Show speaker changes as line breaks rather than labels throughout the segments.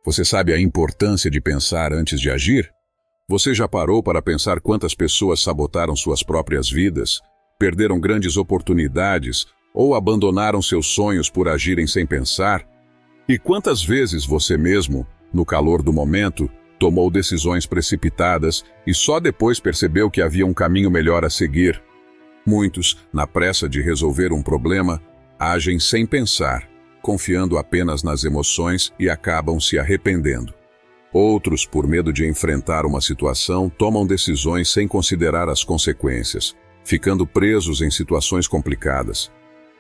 Você sabe a importância de pensar antes de agir? Você já parou para pensar quantas pessoas sabotaram suas próprias vidas, perderam grandes oportunidades ou abandonaram seus sonhos por agirem sem pensar? E quantas vezes você mesmo, no calor do momento, tomou decisões precipitadas e só depois percebeu que havia um caminho melhor a seguir? Muitos, na pressa de resolver um problema, agem sem pensar, confiando apenas nas emoções e acabam se arrependendo. Outros, por medo de enfrentar uma situação, tomam decisões sem considerar as consequências, ficando presos em situações complicadas.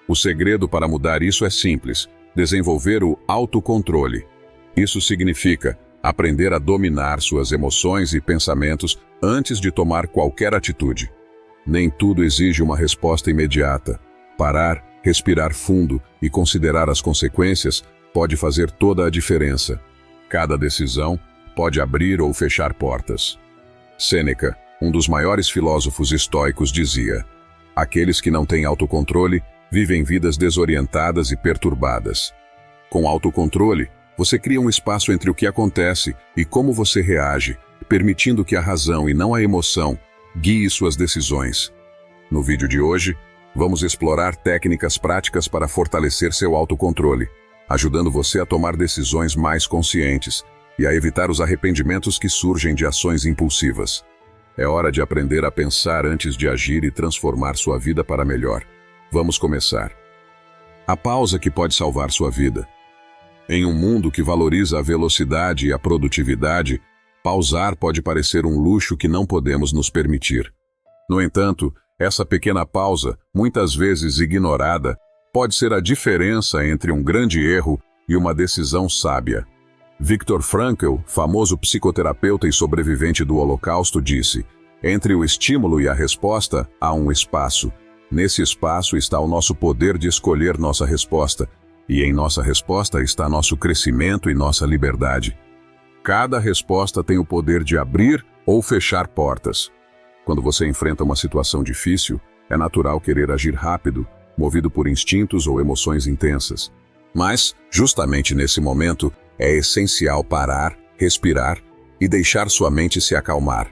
O segredo para mudar isso é simples: desenvolver o autocontrole. Isso significa aprender a dominar suas emoções e pensamentos antes de tomar qualquer atitude. Nem tudo exige uma resposta imediata. Parar, respirar fundo e considerar as consequências pode fazer toda a diferença. Cada decisão pode abrir ou fechar portas. Sêneca, um dos maiores filósofos estoicos, dizia: aqueles que não têm autocontrole vivem vidas desorientadas e perturbadas. Com autocontrole, você cria um espaço entre o que acontece e como você reage, permitindo que a razão e não a emoção guie suas decisões. No vídeo de hoje, vamos explorar técnicas práticas para fortalecer seu autocontrole, ajudando você a tomar decisões mais conscientes e a evitar os arrependimentos que surgem de ações impulsivas. É hora de aprender a pensar antes de agir e transformar sua vida para melhor. Vamos começar. A pausa que pode salvar sua vida. Em um mundo que valoriza a velocidade e a produtividade, pausar pode parecer um luxo que não podemos nos permitir. No entanto, essa pequena pausa, muitas vezes ignorada, pode ser a diferença entre um grande erro e uma decisão sábia. Viktor Frankl, famoso psicoterapeuta e sobrevivente do Holocausto, disse: entre o estímulo e a resposta há um espaço. Nesse espaço está o nosso poder de escolher nossa resposta, e em nossa resposta está nosso crescimento e nossa liberdade. Cada resposta tem o poder de abrir ou fechar portas. Quando você enfrenta uma situação difícil, é natural querer agir rápido, movido por instintos ou emoções intensas. Mas, justamente nesse momento, é essencial parar, respirar e deixar sua mente se acalmar.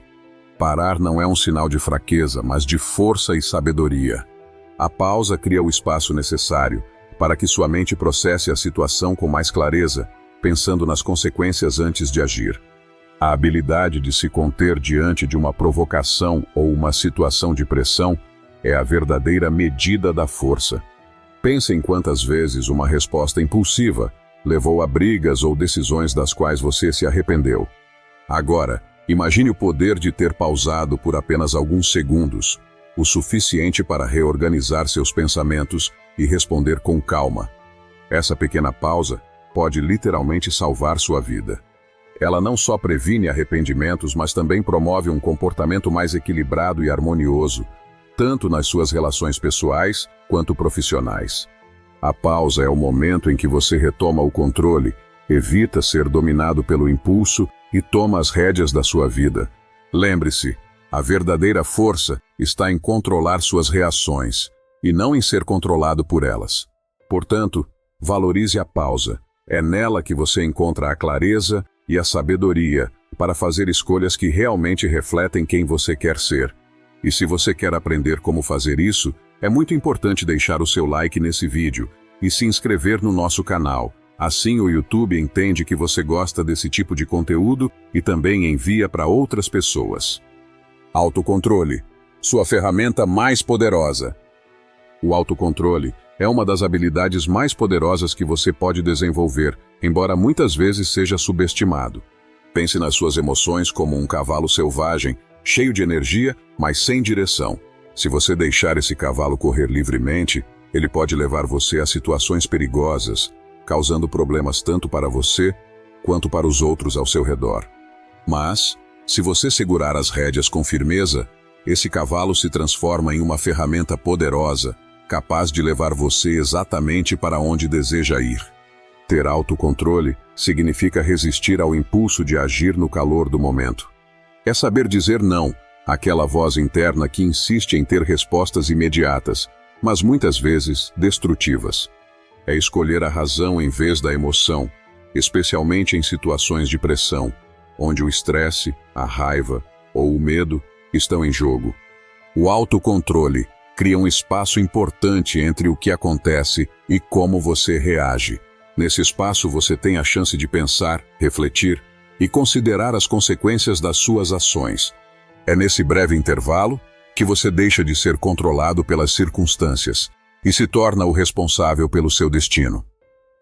Parar não é um sinal de fraqueza, mas de força e sabedoria. A pausa cria o espaço necessário para que sua mente processe a situação com mais clareza, pensando nas consequências antes de agir. A habilidade de se conter diante de uma provocação ou uma situação de pressão é a verdadeira medida da força. Pense em quantas vezes uma resposta impulsiva levou a brigas ou decisões das quais você se arrependeu. Agora, imagine o poder de ter pausado por apenas alguns segundos, o suficiente para reorganizar seus pensamentos e responder com calma. Essa pequena pausa pode literalmente salvar sua vida. Ela não só previne arrependimentos, mas também promove um comportamento mais equilibrado e harmonioso, tanto nas suas relações pessoais quanto profissionais. A pausa é o momento em que você retoma o controle, evita ser dominado pelo impulso e toma as rédeas da sua vida. Lembre-se, a verdadeira força está em controlar suas reações, e não em ser controlado por elas. Portanto, valorize a pausa. É nela que você encontra a clareza e a sabedoria para fazer escolhas que realmente refletem quem você quer ser. E se você quer aprender como fazer isso, é muito importante deixar o seu like nesse vídeo e se inscrever no nosso canal. Assim o YouTube entende que você gosta desse tipo de conteúdo e também envia para outras pessoas. Autocontrole, sua ferramenta mais poderosa. O autocontrole é uma das habilidades mais poderosas que você pode desenvolver, embora muitas vezes seja subestimado. Pense nas suas emoções como um cavalo selvagem, cheio de energia, mas sem direção. Se você deixar esse cavalo correr livremente, ele pode levar você a situações perigosas, causando problemas tanto para você quanto para os outros ao seu redor. Mas, se você segurar as rédeas com firmeza, esse cavalo se transforma em uma ferramenta poderosa, capaz de levar você exatamente para onde deseja ir. Ter autocontrole significa resistir ao impulso de agir no calor do momento. É saber dizer não àquela voz interna que insiste em ter respostas imediatas, mas muitas vezes destrutivas. É escolher a razão em vez da emoção, especialmente em situações de pressão, onde o estresse, a raiva ou o medo estão em jogo. O autocontrole cria um espaço importante entre o que acontece e como você reage. Nesse espaço você tem a chance de pensar, refletir e considerar as consequências das suas ações. É nesse breve intervalo que você deixa de ser controlado pelas circunstâncias e se torna o responsável pelo seu destino.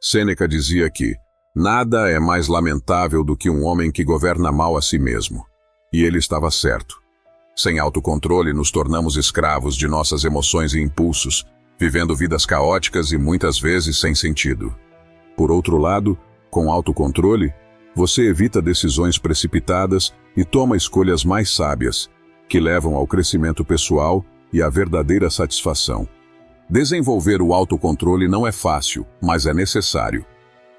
Sêneca dizia que nada é mais lamentável do que um homem que governa mal a si mesmo. E ele estava certo. Sem autocontrole, nos tornamos escravos de nossas emoções e impulsos, vivendo vidas caóticas e muitas vezes sem sentido. Por outro lado, com autocontrole, você evita decisões precipitadas e toma escolhas mais sábias, que levam ao crescimento pessoal e à verdadeira satisfação. Desenvolver o autocontrole não é fácil, mas é necessário.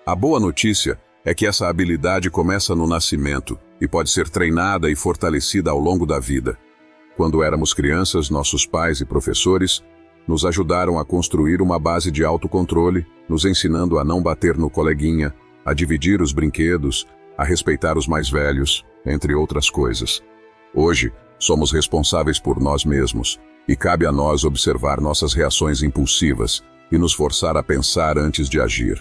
A boa notícia é que essa habilidade começa no nascimento e pode ser treinada e fortalecida ao longo da vida. Quando éramos crianças, nossos pais e professores nos ajudaram a construir uma base de autocontrole, nos ensinando a não bater no coleguinha, a dividir os brinquedos, a respeitar os mais velhos, entre outras coisas. Hoje, somos responsáveis por nós mesmos e cabe a nós observar nossas reações impulsivas e nos forçar a pensar antes de agir.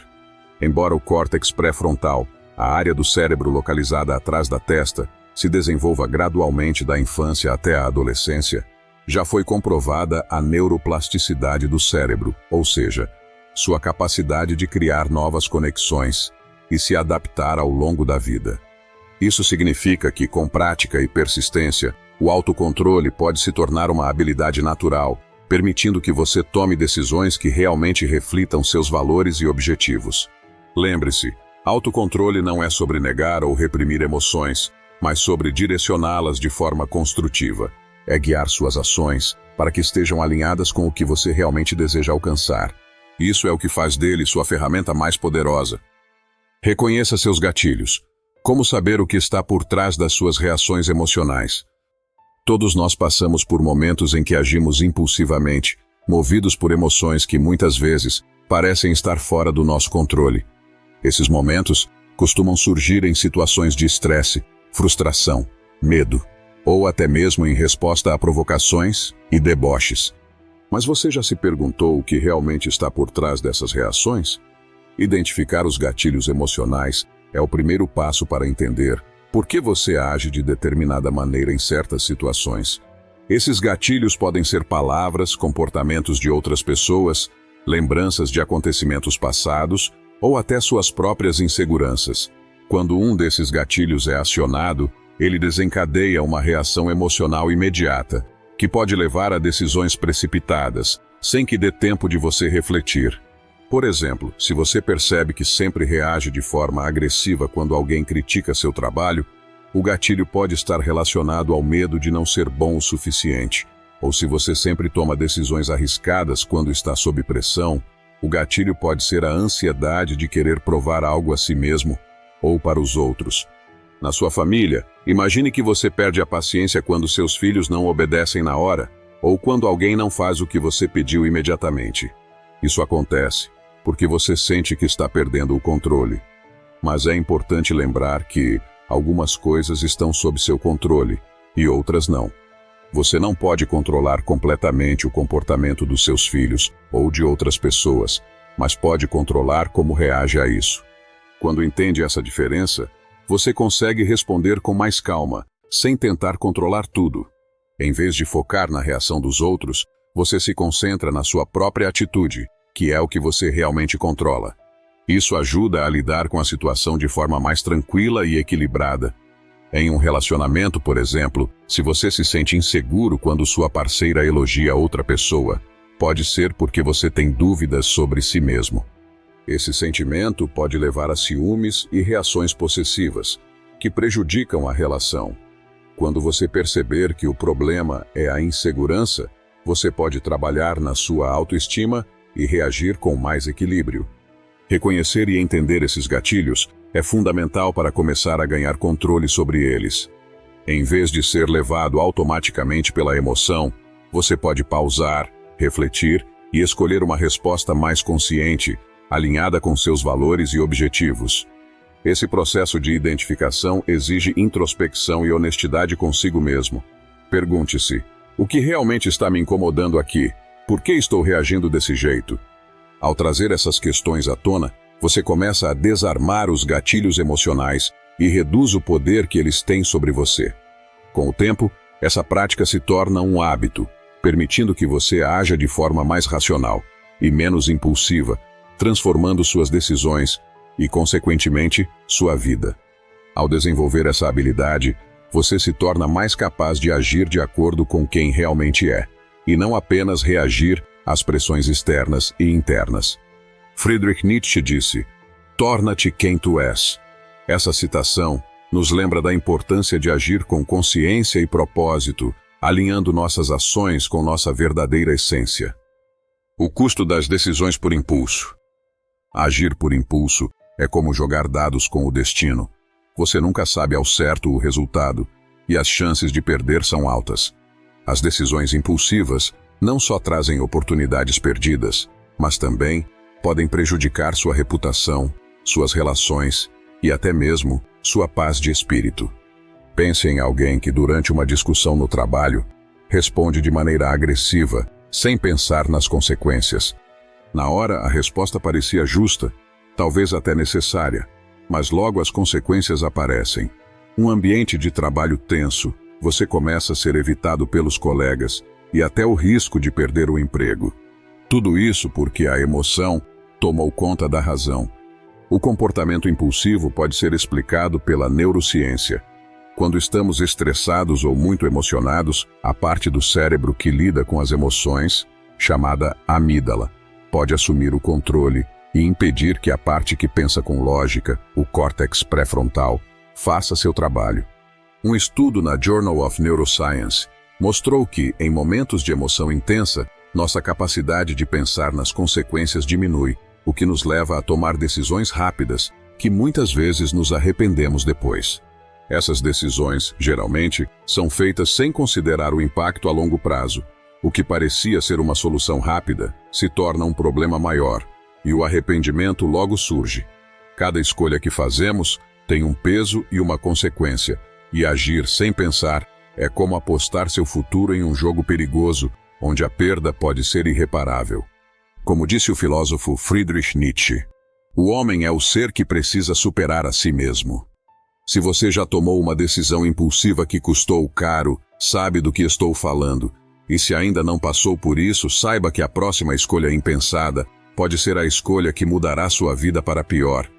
Embora o córtex pré-frontal, a área do cérebro localizada atrás da testa, se desenvolva gradualmente da infância até a adolescência, já foi comprovada a neuroplasticidade do cérebro, ou seja, sua capacidade de criar novas conexões e se adaptar ao longo da vida. Isso significa que, com prática e persistência, o autocontrole pode se tornar uma habilidade natural, permitindo que você tome decisões que realmente reflitam seus valores e objetivos. Lembre-se, autocontrole não é sobre negar ou reprimir emoções, mas sobre direcioná-las de forma construtiva. É guiar suas ações para que estejam alinhadas com o que você realmente deseja alcançar. Isso é o que faz dele sua ferramenta mais poderosa. Reconheça seus gatilhos. Como saber o que está por trás das suas reações emocionais? Todos nós passamos por momentos em que agimos impulsivamente, movidos por emoções que muitas vezes parecem estar fora do nosso controle. Esses momentos costumam surgir em situações de estresse, frustração, medo, ou até mesmo em resposta a provocações e deboches. Mas você já se perguntou o que realmente está por trás dessas reações? Identificar os gatilhos emocionais é o primeiro passo para entender por que você age de determinada maneira em certas situações. Esses gatilhos podem ser palavras, comportamentos de outras pessoas, lembranças de acontecimentos passados ou até suas próprias inseguranças. Quando um desses gatilhos é acionado, ele desencadeia uma reação emocional imediata, que pode levar a decisões precipitadas, sem que dê tempo de você refletir. Por exemplo, se você percebe que sempre reage de forma agressiva quando alguém critica seu trabalho, o gatilho pode estar relacionado ao medo de não ser bom o suficiente. Ou se você sempre toma decisões arriscadas quando está sob pressão, o gatilho pode ser a ansiedade de querer provar algo a si mesmo ou para os outros. Na sua família, imagine que você perde a paciência quando seus filhos não obedecem na hora, ou quando alguém não faz o que você pediu imediatamente. Isso acontece porque você sente que está perdendo o controle. Mas é importante lembrar que algumas coisas estão sob seu controle e outras não. Você não pode controlar completamente o comportamento dos seus filhos ou de outras pessoas, mas pode controlar como reage a isso. Quando entende essa diferença, você consegue responder com mais calma, sem tentar controlar tudo. Em vez de focar na reação dos outros, você se concentra na sua própria atitude, que é o que você realmente controla. Isso ajuda a lidar com a situação de forma mais tranquila e equilibrada. Em um relacionamento, por exemplo, se você se sente inseguro quando sua parceira elogia outra pessoa, pode ser porque você tem dúvidas sobre si mesmo. Esse sentimento pode levar a ciúmes e reações possessivas, que prejudicam a relação. Quando você perceber que o problema é a insegurança, você pode trabalhar na sua autoestima e reagir com mais equilíbrio. Reconhecer e entender esses gatilhos é fundamental para começar a ganhar controle sobre eles. Em vez de ser levado automaticamente pela emoção, você pode pausar, refletir e escolher uma resposta mais consciente, alinhada com seus valores e objetivos. Esse processo de identificação exige introspecção e honestidade consigo mesmo. Pergunte-se: o que realmente está me incomodando aqui? Por que estou reagindo desse jeito? Ao trazer essas questões à tona, você começa a desarmar os gatilhos emocionais e reduz o poder que eles têm sobre você. Com o tempo, essa prática se torna um hábito, permitindo que você haja de forma mais racional e menos impulsiva, transformando suas decisões e, consequentemente, sua vida. Ao desenvolver essa habilidade, você se torna mais capaz de agir de acordo com quem realmente é, e não apenas reagir às pressões externas e internas. Friedrich Nietzsche disse: "Torna-te quem tu és." Essa citação nos lembra da importância de agir com consciência e propósito, alinhando nossas ações com nossa verdadeira essência. O custo das decisões por impulso. Agir por impulso é como jogar dados com o destino. Você nunca sabe ao certo o resultado, e as chances de perder são altas. As decisões impulsivas não só trazem oportunidades perdidas, mas também podem prejudicar sua reputação, suas relações e até mesmo sua paz de espírito. Pense em alguém que durante uma discussão no trabalho responde de maneira agressiva, sem pensar nas consequências. Na hora, a resposta parecia justa, talvez até necessária, mas logo as consequências aparecem. Um ambiente de trabalho tenso, você começa a ser evitado pelos colegas e até o risco de perder o emprego. Tudo isso porque a emoção tomou conta da razão. O comportamento impulsivo pode ser explicado pela neurociência. Quando estamos estressados ou muito emocionados, a parte do cérebro que lida com as emoções, chamada amígdala, pode assumir o controle e impedir que a parte que pensa com lógica, o córtex pré-frontal, faça seu trabalho. Um estudo na Journal of Neuroscience mostrou que, em momentos de emoção intensa, nossa capacidade de pensar nas consequências diminui, o que nos leva a tomar decisões rápidas, que muitas vezes nos arrependemos depois. Essas decisões, geralmente, são feitas sem considerar o impacto a longo prazo. O que parecia ser uma solução rápida se torna um problema maior, e o arrependimento logo surge. Cada escolha que fazemos tem um peso e uma consequência, e agir sem pensar é como apostar seu futuro em um jogo perigoso, onde a perda pode ser irreparável. Como disse o filósofo Friedrich Nietzsche, o homem é o ser que precisa superar a si mesmo. Se você já tomou uma decisão impulsiva que custou caro, sabe do que estou falando. E se ainda não passou por isso, saiba que a próxima escolha impensada pode ser a escolha que mudará sua vida para pior.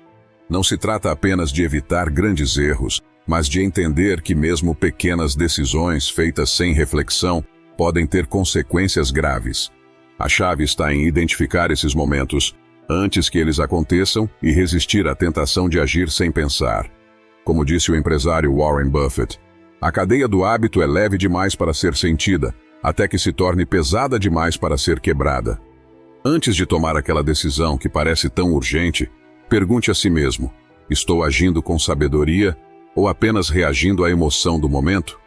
Não se trata apenas de evitar grandes erros, mas de entender que mesmo pequenas decisões feitas sem reflexão podem ter consequências graves. A chave está em identificar esses momentos antes que eles aconteçam e resistir à tentação de agir sem pensar. Como disse o empresário Warren Buffett, a cadeia do hábito é leve demais para ser sentida, até que se torne pesada demais para ser quebrada. Antes de tomar aquela decisão que parece tão urgente, pergunte a si mesmo: estou agindo com sabedoria ou apenas reagindo à emoção do momento?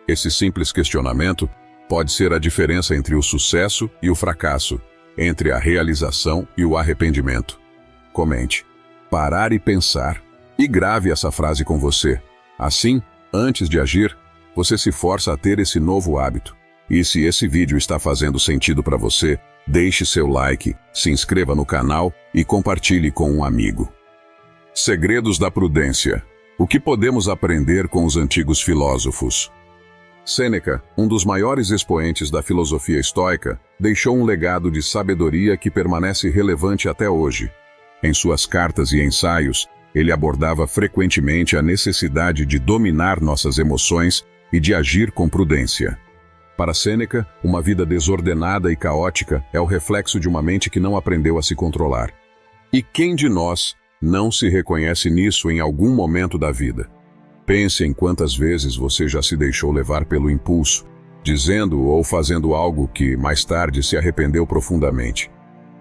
Esse simples questionamento pode ser a diferença entre o sucesso e o fracasso, entre a realização e o arrependimento. Comente: parar e pensar, e grave essa frase com você. Assim, antes de agir, você se força a ter esse novo hábito. E se esse vídeo está fazendo sentido para você, deixe seu like, se inscreva no canal e compartilhe com um amigo. Segredos da prudência. O que podemos aprender com os antigos filósofos? Sêneca, um dos maiores expoentes da filosofia estoica, deixou um legado de sabedoria que permanece relevante até hoje. Em suas cartas e ensaios, ele abordava frequentemente a necessidade de dominar nossas emoções e de agir com prudência. Para Sêneca, uma vida desordenada e caótica é o reflexo de uma mente que não aprendeu a se controlar. E quem de nós não se reconhece nisso em algum momento da vida? Pense em quantas vezes você já se deixou levar pelo impulso, dizendo ou fazendo algo que, mais tarde, se arrependeu profundamente.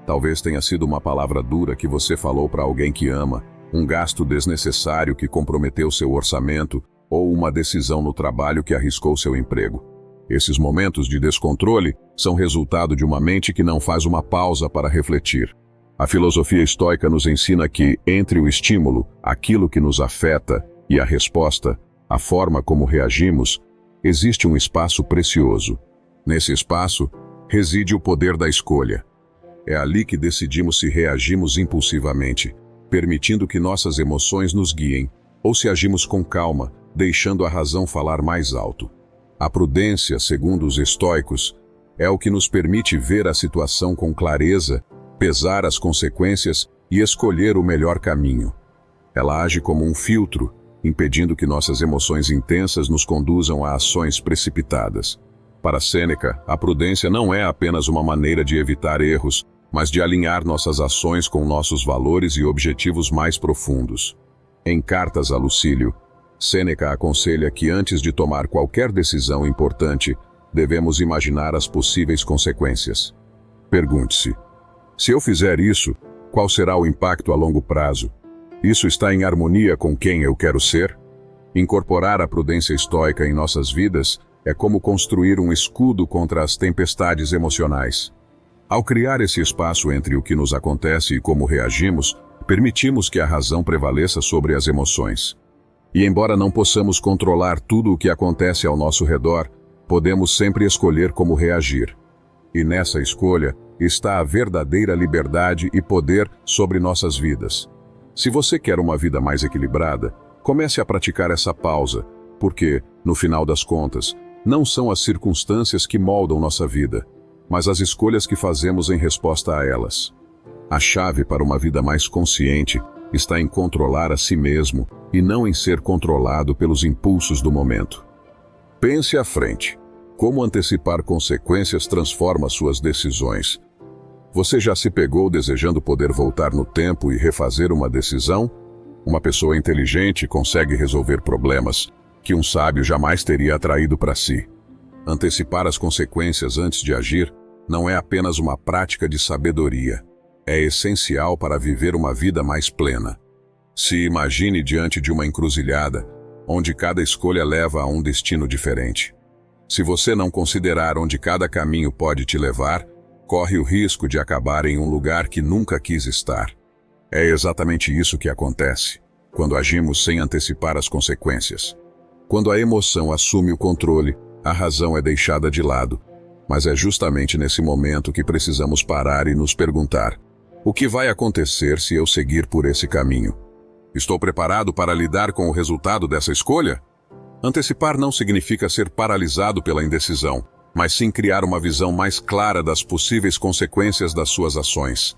Talvez tenha sido uma palavra dura que você falou para alguém que ama, um gasto desnecessário que comprometeu seu orçamento ou uma decisão no trabalho que arriscou seu emprego. Esses momentos de descontrole são resultado de uma mente que não faz uma pausa para refletir. A filosofia estoica nos ensina que, entre o estímulo, aquilo que nos afeta, e a resposta, a forma como reagimos, existe um espaço precioso. Nesse espaço, reside o poder da escolha. É ali que decidimos se reagimos impulsivamente, permitindo que nossas emoções nos guiem, ou se agimos com calma, deixando a razão falar mais alto. A prudência, segundo os estoicos, é o que nos permite ver a situação com clareza, pesar as consequências e escolher o melhor caminho. Ela age como um filtro, impedindo que nossas emoções intensas nos conduzam a ações precipitadas. Para Sêneca, a prudência não é apenas uma maneira de evitar erros, mas de alinhar nossas ações com nossos valores e objetivos mais profundos. Em Cartas a Lucílio, Sêneca aconselha que antes de tomar qualquer decisão importante, devemos imaginar as possíveis consequências. Pergunte-se: se eu fizer isso, qual será o impacto a longo prazo? Isso está em harmonia com quem eu quero ser? Incorporar a prudência estoica em nossas vidas é como construir um escudo contra as tempestades emocionais. Ao criar esse espaço entre o que nos acontece e como reagimos, permitimos que a razão prevaleça sobre as emoções. E embora não possamos controlar tudo o que acontece ao nosso redor, podemos sempre escolher como reagir. E nessa escolha está a verdadeira liberdade e poder sobre nossas vidas. Se você quer uma vida mais equilibrada, comece a praticar essa pausa, porque, no final das contas, não são as circunstâncias que moldam nossa vida, mas as escolhas que fazemos em resposta a elas. A chave para uma vida mais consciente está em controlar a si mesmo e não em ser controlado pelos impulsos do momento. Pense à frente. Como antecipar consequências transforma suas decisões. Você já se pegou desejando poder voltar no tempo e refazer uma decisão? Uma pessoa inteligente consegue resolver problemas que um sábio jamais teria atraído para si. Antecipar as consequências antes de agir não é apenas uma prática de sabedoria. É essencial para viver uma vida mais plena. Se imagine diante de uma encruzilhada, onde cada escolha leva a um destino diferente. Se você não considerar onde cada caminho pode te levar, corre o risco de acabar em um lugar que nunca quis estar. É exatamente isso que acontece quando agimos sem antecipar as consequências. Quando a emoção assume o controle, a razão é deixada de lado. Mas é justamente nesse momento que precisamos parar e nos perguntar: o que vai acontecer se eu seguir por esse caminho? Estou preparado para lidar com o resultado dessa escolha? Antecipar não significa ser paralisado pela indecisão, mas sim criar uma visão mais clara das possíveis consequências das suas ações.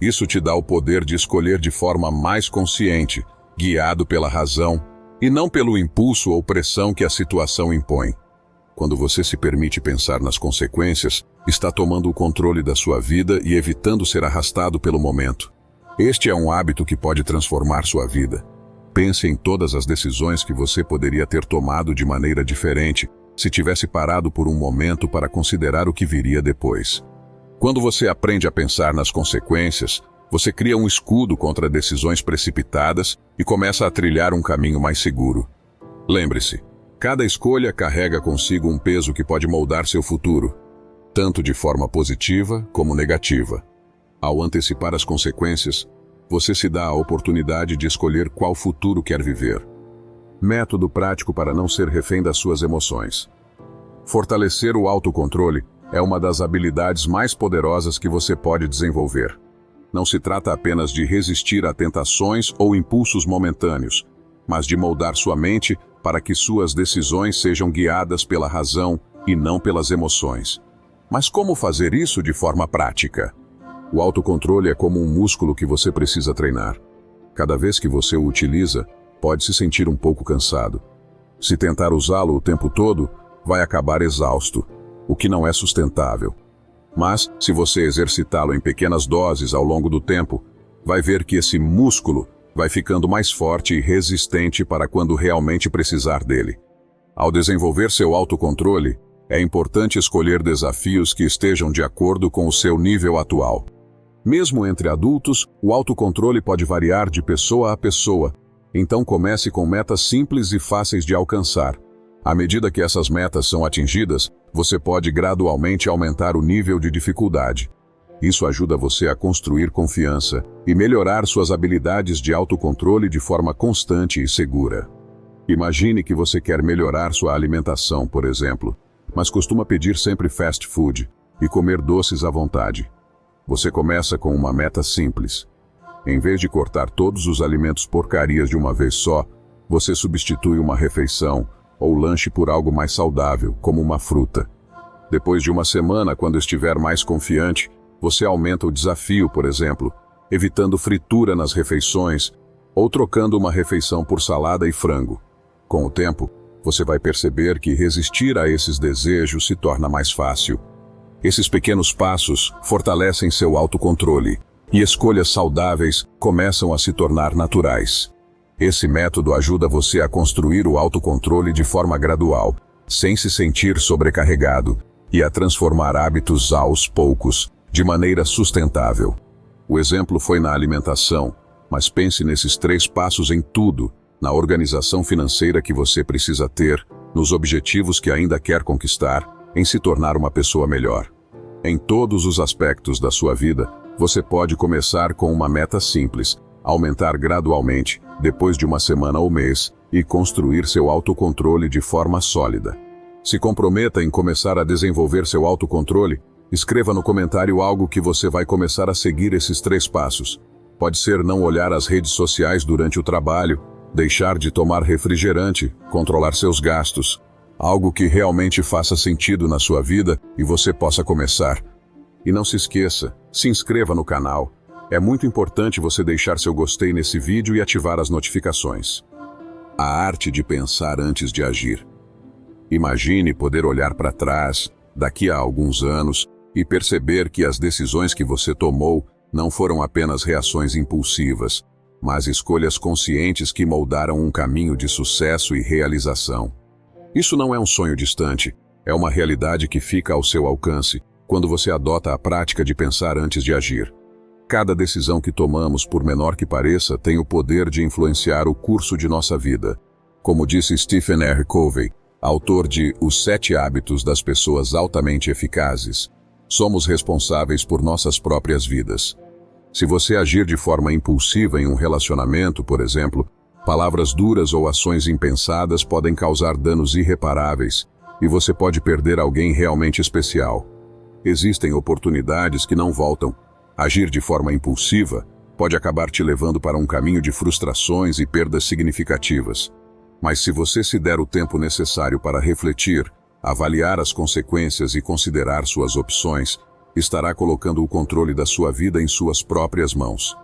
Isso te dá o poder de escolher de forma mais consciente, guiado pela razão, e não pelo impulso ou pressão que a situação impõe. Quando você se permite pensar nas consequências, está tomando o controle da sua vida e evitando ser arrastado pelo momento. Este é um hábito que pode transformar sua vida. Pense em todas as decisões que você poderia ter tomado de maneira diferente se tivesse parado por um momento para considerar o que viria depois. Quando você aprende a pensar nas consequências, você cria um escudo contra decisões precipitadas e começa a trilhar um caminho mais seguro. Lembre-se, cada escolha carrega consigo um peso que pode moldar seu futuro, tanto de forma positiva como negativa. Ao antecipar as consequências, você se dá a oportunidade de escolher qual futuro quer viver. Método prático para não ser refém das suas emoções. Fortalecer o autocontrole é uma das habilidades mais poderosas que você pode desenvolver. Não se trata apenas de resistir a tentações ou impulsos momentâneos, mas de moldar sua mente para que suas decisões sejam guiadas pela razão e não pelas emoções. Mas como fazer isso de forma prática? O autocontrole é como um músculo que você precisa treinar. Cada vez que você o utiliza, pode se sentir um pouco cansado. Se tentar usá-lo o tempo todo, vai acabar exausto, o que não é sustentável. Mas, se você exercitá-lo em pequenas doses ao longo do tempo, vai ver que esse músculo vai ficando mais forte e resistente para quando realmente precisar dele. Ao desenvolver seu autocontrole, é importante escolher desafios que estejam de acordo com o seu nível atual. Mesmo entre adultos, o autocontrole pode variar de pessoa a pessoa, então comece com metas simples e fáceis de alcançar. À medida que essas metas são atingidas, você pode gradualmente aumentar o nível de dificuldade. Isso ajuda você a construir confiança e melhorar suas habilidades de autocontrole de forma constante e segura. Imagine que você quer melhorar sua alimentação, por exemplo, mas costuma pedir sempre fast food e comer doces à vontade. Você começa com uma meta simples. Em vez de cortar todos os alimentos porcarias de uma vez só, você substitui uma refeição ou lanche por algo mais saudável, como uma fruta. Depois de uma semana, quando estiver mais confiante, você aumenta o desafio, por exemplo, evitando fritura nas refeições ou trocando uma refeição por salada e frango. Com o tempo, você vai perceber que resistir a esses desejos se torna mais fácil. Esses pequenos passos fortalecem seu autocontrole e escolhas saudáveis começam a se tornar naturais. Esse método ajuda você a construir o autocontrole de forma gradual, sem se sentir sobrecarregado, e a transformar hábitos aos poucos, de maneira sustentável. O exemplo foi na alimentação, mas pense nesses 3 passos em tudo, na organização financeira que você precisa ter, nos objetivos que ainda quer conquistar, em se tornar uma pessoa melhor. Em todos os aspectos da sua vida, você pode começar com uma meta simples, aumentar gradualmente, depois de uma semana ou mês, e construir seu autocontrole de forma sólida. Se comprometa em começar a desenvolver seu autocontrole. Escreva no comentário algo que você vai começar a seguir esses 3 passos. Pode ser não olhar as redes sociais durante o trabalho, deixar de tomar refrigerante, controlar seus gastos. Algo que realmente faça sentido na sua vida e você possa começar. E não se esqueça, se inscreva no canal. É muito importante você deixar seu gostei nesse vídeo e ativar as notificações. A arte de pensar antes de agir. Imagine poder olhar para trás, daqui a alguns anos, e perceber que as decisões que você tomou não foram apenas reações impulsivas, mas escolhas conscientes que moldaram um caminho de sucesso e realização. Isso não é um sonho distante, é uma realidade que fica ao seu alcance quando você adota a prática de pensar antes de agir. Cada decisão que tomamos, por menor que pareça, tem o poder de influenciar o curso de nossa vida. Como disse Stephen R. Covey, autor de Os 7 Hábitos das Pessoas Altamente Eficazes, somos responsáveis por nossas próprias vidas. Se você agir de forma impulsiva em um relacionamento, por exemplo, palavras duras ou ações impensadas podem causar danos irreparáveis e você pode perder alguém realmente especial. Existem oportunidades que não voltam. Agir de forma impulsiva pode acabar te levando para um caminho de frustrações e perdas significativas. Mas se você se der o tempo necessário para refletir, avaliar as consequências e considerar suas opções, estará colocando o controle da sua vida em suas próprias mãos.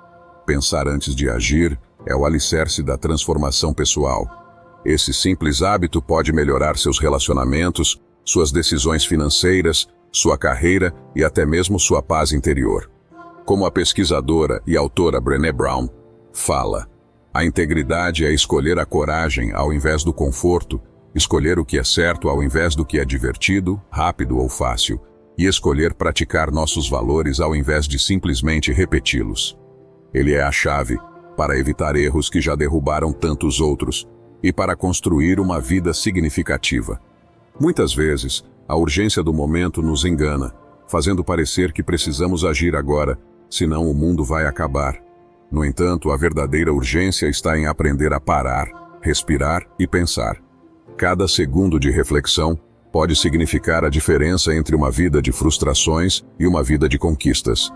Pensar antes de agir é o alicerce da transformação pessoal. Esse simples hábito pode melhorar seus relacionamentos, suas decisões financeiras, sua carreira e até mesmo sua paz interior. Como a pesquisadora e autora Brené Brown fala, a integridade é escolher a coragem ao invés do conforto, escolher o que é certo ao invés do que é divertido, rápido ou fácil, e escolher praticar nossos valores ao invés de simplesmente repeti-los. Ele é a chave para evitar erros que já derrubaram tantos outros e para construir uma vida significativa. Muitas vezes, a urgência do momento nos engana, fazendo parecer que precisamos agir agora, senão o mundo vai acabar. No entanto, a verdadeira urgência está em aprender a parar, respirar e pensar. Cada segundo de reflexão pode significar a diferença entre uma vida de frustrações e uma vida de conquistas.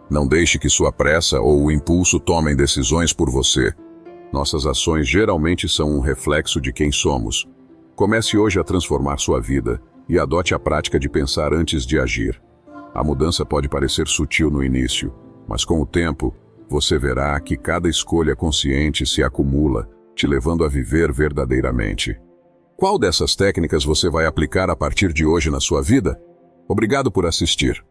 Não deixe que sua pressa ou o impulso tomem decisões por você. Nossas ações geralmente são um reflexo de quem somos. Comece hoje a transformar sua vida e adote a prática de pensar antes de agir. A mudança pode parecer sutil no início, mas com o tempo, você verá que cada escolha consciente se acumula, te levando a viver verdadeiramente. Qual dessas técnicas você vai aplicar a partir de hoje na sua vida? Obrigado por assistir.